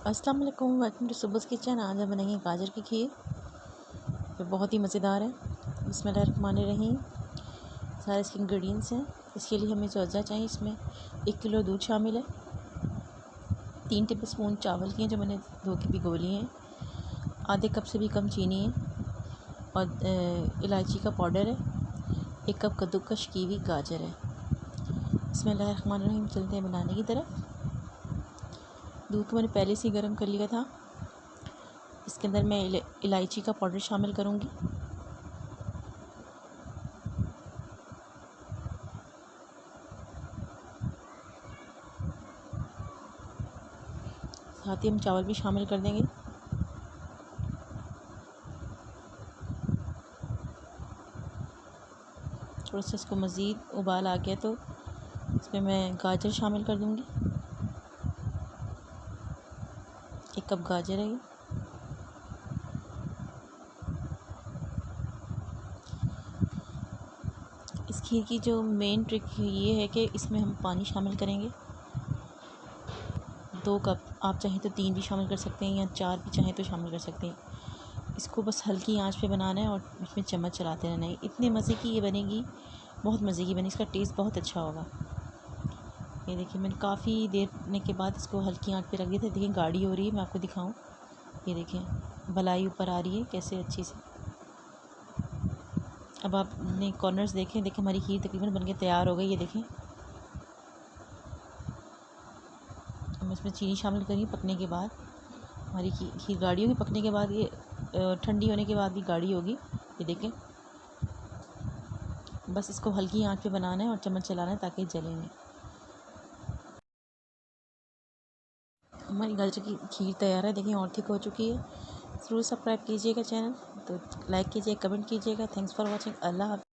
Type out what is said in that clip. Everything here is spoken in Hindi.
अस्सलाम वालेकुम, वेलकम टू सुबह किचन। आज हम बनाएंगे गाजर की खीर जो बहुत ही मज़ेदार है। बिस्मिल्लाहिर्रहमानिर्रहीम। सारे इसके इंग्रेडिएंट्स हैं। इसके लिए हमें जो अज्जा चाहिए, इसमें 1 किलो दूध शामिल है, 3 टेबलस्पून चावल की हैं जो मैंने धो के भिगो लिए हैं, आधे कप से भी कम चीनी है और इलायची का पाउडर है, 1 कप कद्दूकस की हुई गाजर है। बिस्मिल्लाहिर्रहमानिर्रहीम। चलते हैं बनाने की तरफ। दूध को मैंने पहले से ही गर्म कर लिया था। इसके अंदर मैं इलायची का पाउडर शामिल करूँगी, साथ ही हम चावल भी शामिल कर देंगे। थोड़ा सा इसको मज़ीद उबाल आ गया तो इसमें मैं गाजर शामिल कर दूँगी। 1 कप गाजर है ये। इस खीर की जो मेन ट्रिक ये है कि इसमें हम पानी शामिल करेंगे 2 कप। आप चाहें तो 3 भी शामिल कर सकते हैं या 4 भी चाहें तो शामिल कर सकते हैं। इसको बस हल्की आंच पे बनाना है और इसमें चम्मच चलाते रहना है। इतने मज़े की ये बनेगी, बहुत मज़े की बनेगी, इसका टेस्ट बहुत अच्छा होगा। ये देखिए, मैंने काफ़ी देर करने के बाद इसको हल्की आंच पे रख दिया था। देखिए गाढ़ी हो रही है, मैं आपको दिखाऊं। ये देखें मलाई ऊपर आ रही है कैसे अच्छी से। अब आपने कॉर्नर्स देखें हमारी खीर तकरीबन बनके तैयार हो गई। ये देखें, हम इसमें चीनी शामिल करेंगे पकने के बाद। हमारी खीर गाढ़ी होगी, पकने के बाद ये ठंडी होने के बाद भी गाढ़ी होगी। ये देखें, बस इसको हल्की आंच पे बनाना है और चम्मच चलाना है ताकि जले नहीं। हमारी गाजर की खीर तैयार है। देखिए और थिक हो चुकी है। ज़रूर सब्सक्राइब कीजिएगा चैनल, तो लाइक कीजिए, कमेंट कीजिएगा। Thanks for watching. अल्लाह हाफ़िज़।